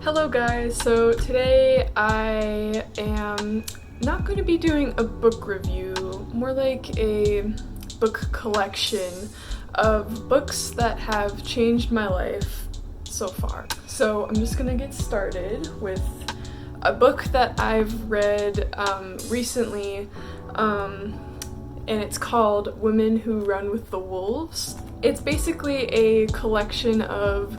Hello guys, so today I am not going to be doing a book review, more like a book collection of books that have changed my life so far. So I'm just going to get started with a book that I've read recently, and it's called Women Who Run with the Wolves. It's basically a collection of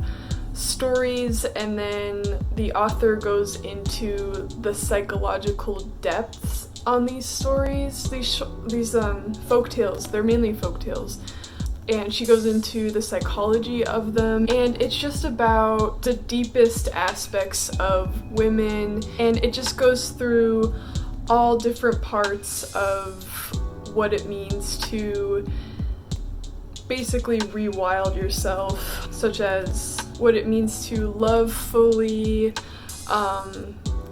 stories, and then the author goes into the psychological depths on these stories. These folktales, they're mainly folktales, and she goes into the psychology of them, and it's just about the deepest aspects of women, and it just goes through all different parts of what it means to basically rewild yourself, such as what it means to love fully,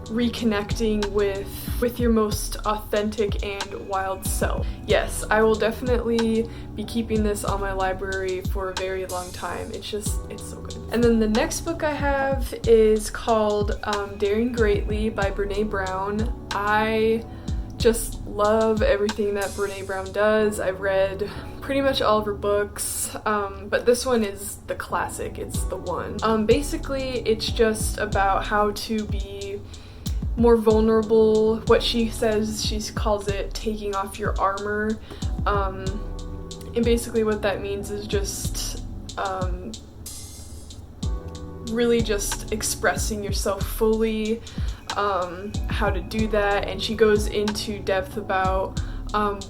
reconnecting with your most authentic and wild self. Yes, I will definitely be keeping this on my library for a very long time. It's so good. And then the next book I have is called Daring Greatly by Brene Brown. I just love everything that Brene Brown does. I've read pretty much all of her books, but this one is the classic. It's the one. Basically, it's just about how to be more vulnerable. What she says, she calls it taking off your armor, and basically what that means is just really just expressing yourself fully, how to do that, and she goes into depth about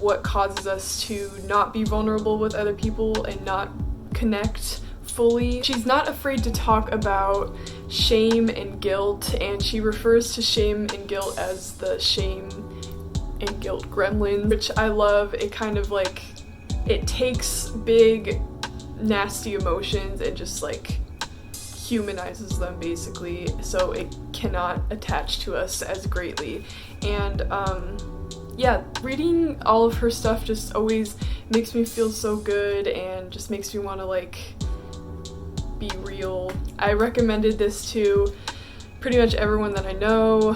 what causes us to not be vulnerable with other people and not connect fully. She's not afraid to talk about shame and guilt, and she refers to shame and guilt as the shame and guilt gremlin, which I love. It kind of like, it takes big nasty emotions and just like humanizes them basically, so it cannot attach to us as greatly. And yeah, reading all of her stuff just always makes me feel so good and just makes me want to like be real. I recommended this to pretty much everyone that I know.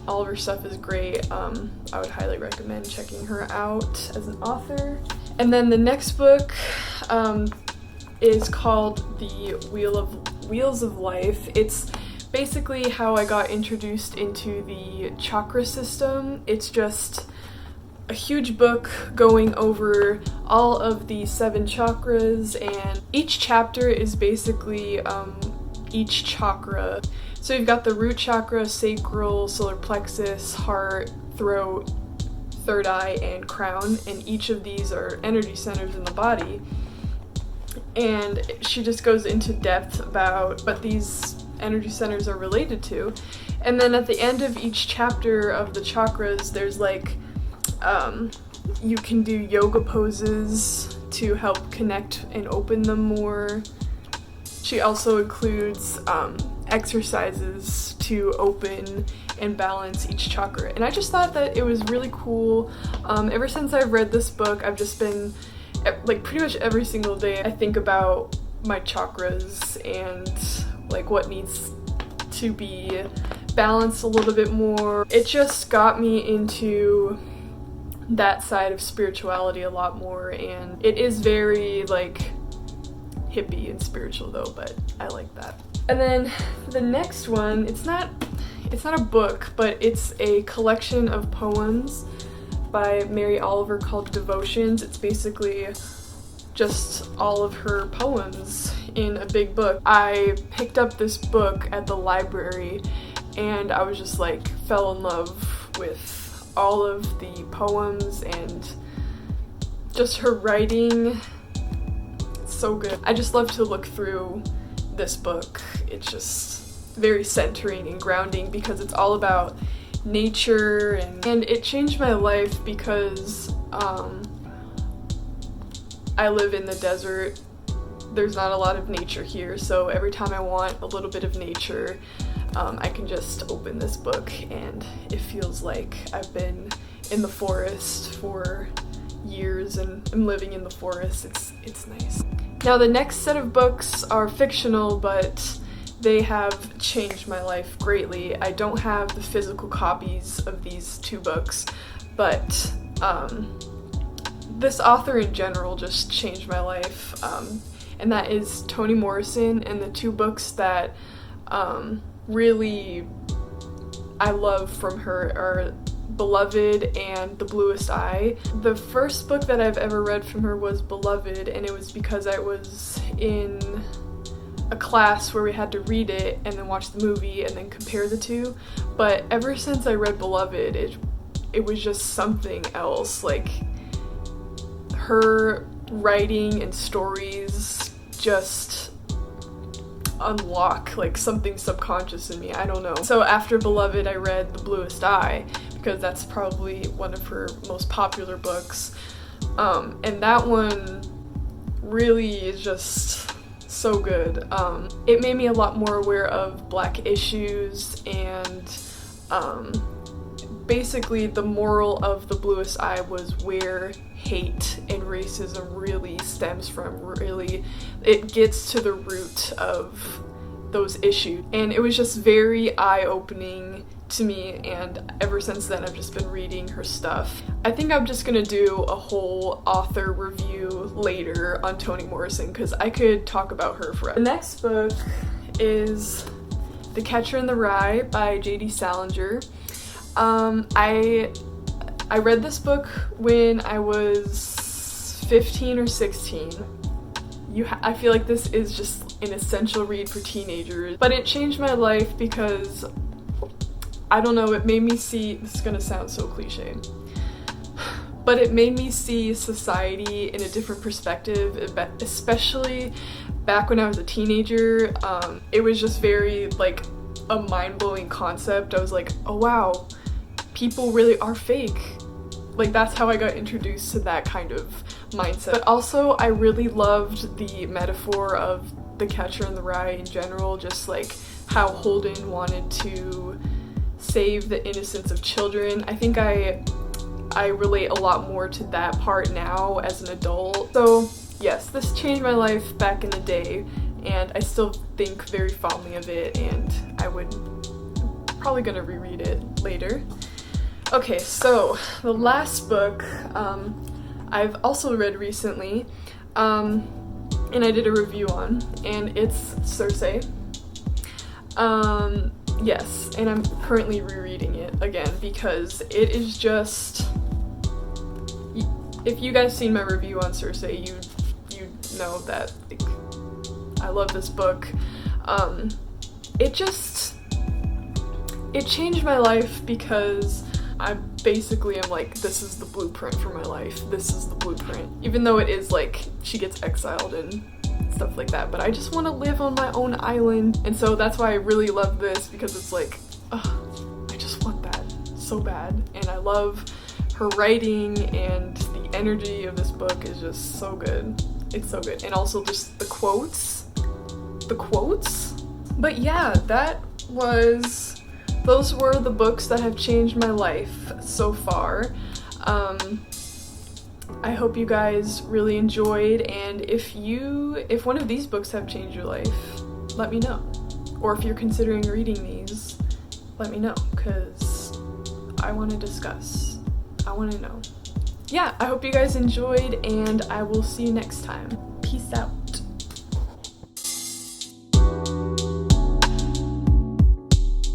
All of her stuff is great. I would highly recommend checking her out as an author. And then the next book is called The Wheels of Life. It's basically how I got introduced into the chakra system. It's just a huge book going over all of the 7 chakras, and each chapter is basically each chakra. So you've got the root chakra, sacral, solar plexus, heart, throat, third eye, and crown, and each of these are energy centers in the body. And she just goes into depth about what these energy centers are related to. And then at the end of each chapter of the chakras, there's like, you can do yoga poses to help connect and open them more. She also includes exercises to open and balance each chakra. And I just thought that it was really cool. Ever since I've read this book, I've just been, like, pretty much every single day I think about my chakras and like what needs to be balanced a little bit more. It just got me into that side of spirituality a lot more, and it is very like hippie and spiritual though, but I like that. And then the next one, it's not a book, but it's a collection of poems by Mary Oliver called Devotions. It's basically just all of her poems in a big book. I picked up this book at the library and I was just like fell in love with all of the poems and just her writing. It's so good. I just love to look through this book. It's just very centering and grounding because it's all about nature, and it changed my life because I live in the desert. There's not a lot of nature here, so every time I want a little bit of nature, I can just open this book and it feels like I've been in the forest for years and I'm living in the forest. It's nice. Now the next set of books are fictional, but they have changed my life greatly. I don't have the physical copies of these two books, but this author in general just changed my life, and that is Toni Morrison, and the two books that really I love from her are Beloved and The Bluest Eye. The first book that I've ever read from her was Beloved, and it was because I was in a class where we had to read it and then watch the movie and then compare the two. But ever since I read Beloved, it was just something else. Like, her writing and stories just unlock like something subconscious in me. I don't know. So after Beloved, I read The Bluest Eye because that's probably one of her most popular books. And that one really is just so good. It made me a lot more aware of Black issues, and basically the moral of The Bluest Eye was where hate and racism really stems from. Really, it gets to the root of those issues, and it was just very eye-opening to me, and ever since then I've just been reading her stuff. I think I'm just gonna do a whole author review later on Toni Morrison because I could talk about her forever. The next book is The Catcher in the Rye by J.D. Salinger. I read this book when I was 15 or 16. I feel like this is just an essential read for teenagers, but it changed my life because, I don't know, it made me see, this is gonna sound so cliche, but it made me see society in a different perspective, especially back when I was a teenager. It was just very, like, a mind-blowing concept. I was like, oh wow, people really are fake. Like, that's how I got introduced to that kind of mindset. But also, I really loved the metaphor of The Catcher in the Rye in general, just like how Holden wanted to save the innocence of children. I think I relate a lot more to that part now as an adult. So yes, this changed my life back in the day, and I still think very fondly of it, and I would probably gonna reread it later. Okay, so the last book I've also read recently, and I did a review on, and it's Cersei. Yes, and I'm currently rereading it again because it is just, if you guys seen my review on Cersei, you know that, like, I love this book. It changed my life because I basically am like, this is the blueprint for my life. This is the blueprint. Even though it is like, she gets exiled and stuff like that, but I just want to live on my own island. And so that's why I really love this, because it's like, I just want that so bad. And I love her writing, and the energy of this book is just so good. It's so good. And also just the quotes. But yeah, those were the books that have changed my life so far. I hope you guys really enjoyed, and if one of these books have changed your life, let me know. Or if you're considering reading these, let me know, because I want to discuss. I want to know. Yeah, I hope you guys enjoyed, and I will see you next time. Peace out.